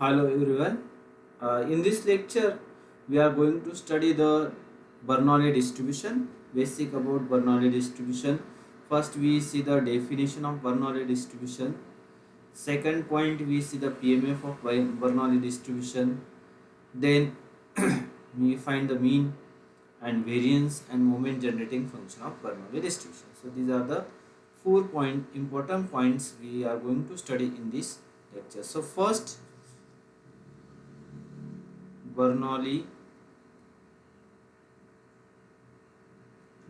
Hello everyone. In this lecture, we are going to study the Bernoulli distribution, basic about Bernoulli distribution. First, we see the definition of Bernoulli distribution. Second point, we see the PMF of Bernoulli distribution. Then, we find the mean and variance and moment generating function of Bernoulli distribution. So, these are the important points we are going to study in this lecture. So, first, Bernoulli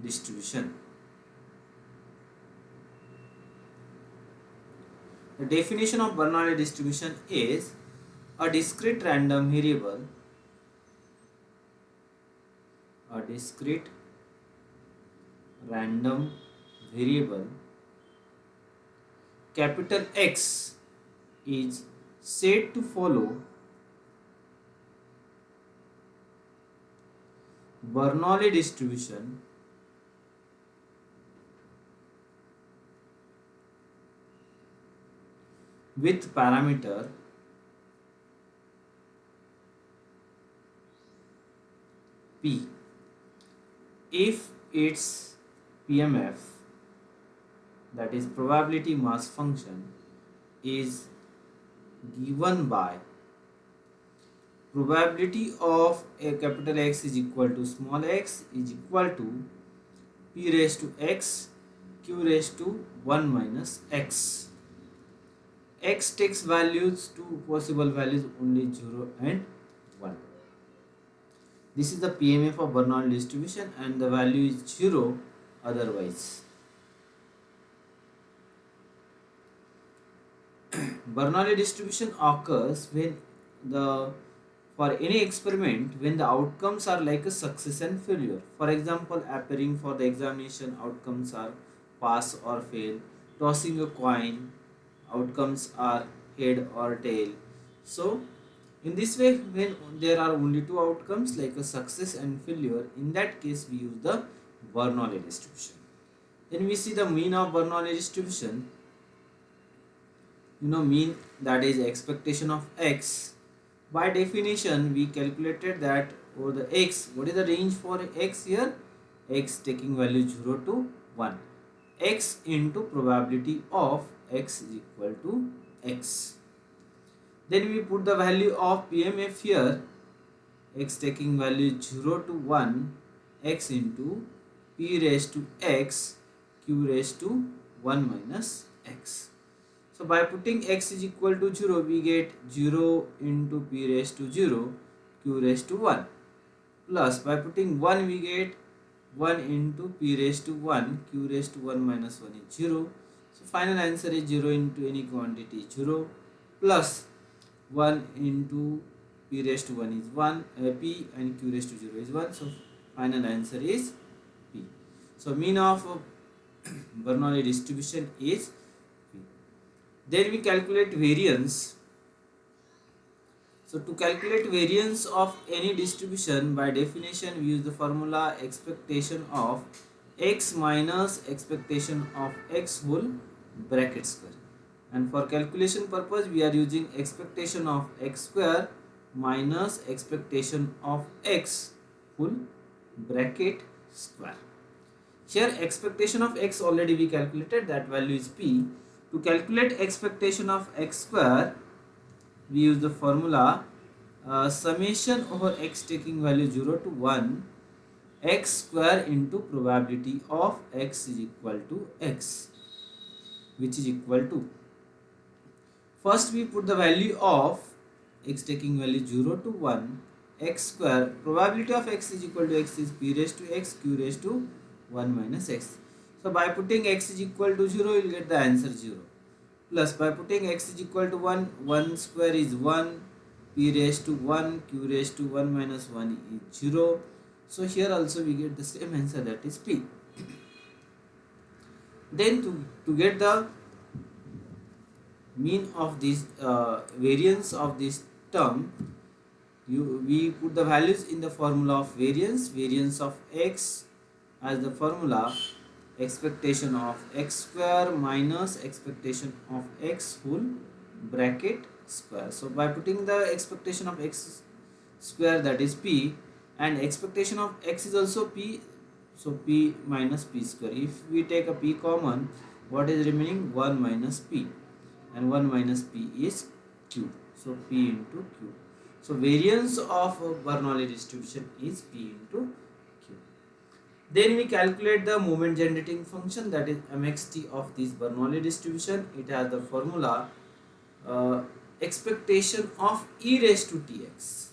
distribution. The definition of Bernoulli distribution is a discrete random variable, capital X is said to follow Bernoulli distribution with parameter P if its PMF, that is probability mass function, is given by probability of a capital X is equal to small x is equal to P raised to x q raised to 1 minus x. X takes values, two possible values, only 0 and 1. This is the PMF of Bernoulli distribution and the value is 0 otherwise. Bernoulli distribution occurs when for any experiment when the outcomes are like a success and failure. For example, appearing for the examination, outcomes are pass or fail. Tossing a coin, outcomes are head or tail. So in this way, when there are only two outcomes like a success and failure, in that case we use the Bernoulli distribution. Then we see the mean of Bernoulli distribution. Mean, that is expectation of x. By definition, we calculated that over the x. What is the range for x here? X taking value 0 to 1. X into probability of x is equal to x. Then we put the value of PMF here. X taking value 0 to 1. X into P raised to x q raised to 1 minus x. So by putting x is equal to 0, we get 0 into P raised to 0 q raised to 1, plus by putting 1 we get 1 into P raised to 1 q raised to 1 minus 1 is 0. So final answer is 0 into any quantity 0 plus 1 into P raised to 1 is 1, P, and q raised to 0 is 1. So final answer is P. So mean of Bernoulli distribution is P. Then we calculate variance. So to calculate variance of any distribution, by definition we use the formula expectation of x minus expectation of x whole bracket square. And for calculation purpose we are using expectation of x square minus expectation of x whole bracket square. Here expectation of x already we calculated, that value is P. To calculate expectation of x square, we use the formula summation over x taking value 0 to 1 x square into probability of x is equal to x, which is equal to, first we put the value of x taking value 0 to 1 x square, probability of x is equal to x is P raised to x q raised to 1 minus x. So by putting x is equal to 0, you will get the answer 0. Plus by putting x is equal to 1, 1 square is 1, P raised to 1, q raised to 1 minus 1 is 0. So here also we get the same answer, that is P. Then to get the mean of this variance of this term, we put the values in the formula of variance of x as the formula expectation of x square minus expectation of x whole bracket square. So by putting the expectation of x square, that is p, and expectation of x is also p, so p minus p square. If we take a p common, what is remaining? 1 minus p, and 1 minus p is q, so p into q. So variance of Bernoulli distribution is p into q. Then we calculate the moment generating function, that is mxt of this Bernoulli distribution. It has the formula uh, expectation of e raised to tx,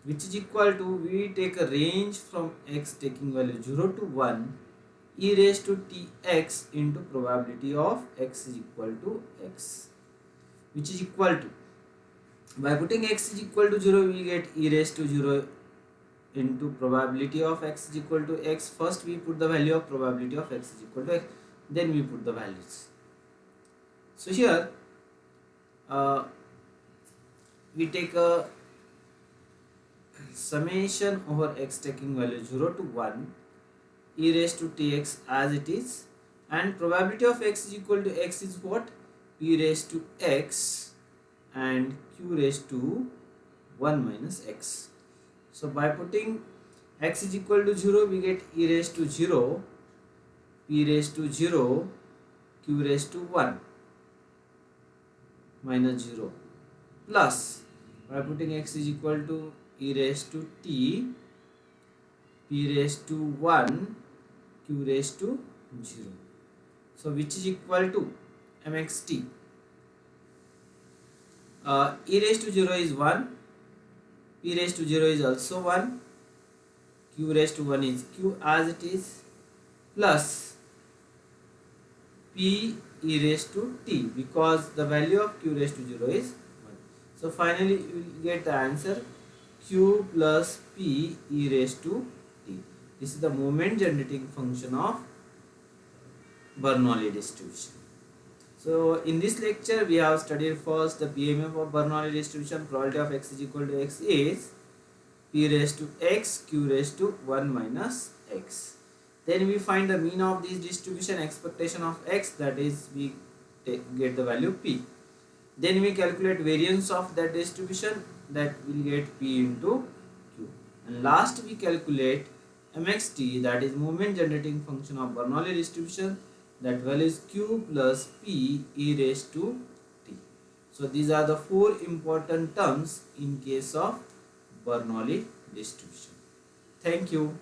which is equal to, we take a range from x taking value 0 to 1, e raised to tx into probability of x is equal to x, which is equal to, by putting x is equal to 0, we get e raised to 0 into probability of x is equal to x. First we put the value of probability of x is equal to x, then we put the values. So here uh, we take a summation over x taking value 0 to 1, e raised to tx as it is, and probability of x is equal to x is what? P raised to x and q raised to 1 minus x. So by putting x is equal to 0, we get e raised to 0, p raised to 0, q raised to 1 minus 0, plus by putting x is equal to e raised to t, p raised to 1, q raised to 0. So which is equal to mxt. E raised to 0 is 1, p raised to 0 is also 1, q raised to 1 is q as it is, plus p e raised to t, because the value of q raised to 0 is 1. So finally you will get the answer q plus p e raised to t. This is the moment generating function of Bernoulli distribution. So in this lecture we have studied first the PMF of Bernoulli distribution. Probability of x is equal to x is p raised to x, q raised to 1 minus x. Then we find the mean of this distribution, expectation of x, that is we get the value p. Then we calculate variance of that distribution, that will get p into q. And last we calculate mxt, that is moment generating function of Bernoulli distribution, that value is q plus p e raised to t. So these are the 4 important terms in case of Bernoulli distribution. Thank you.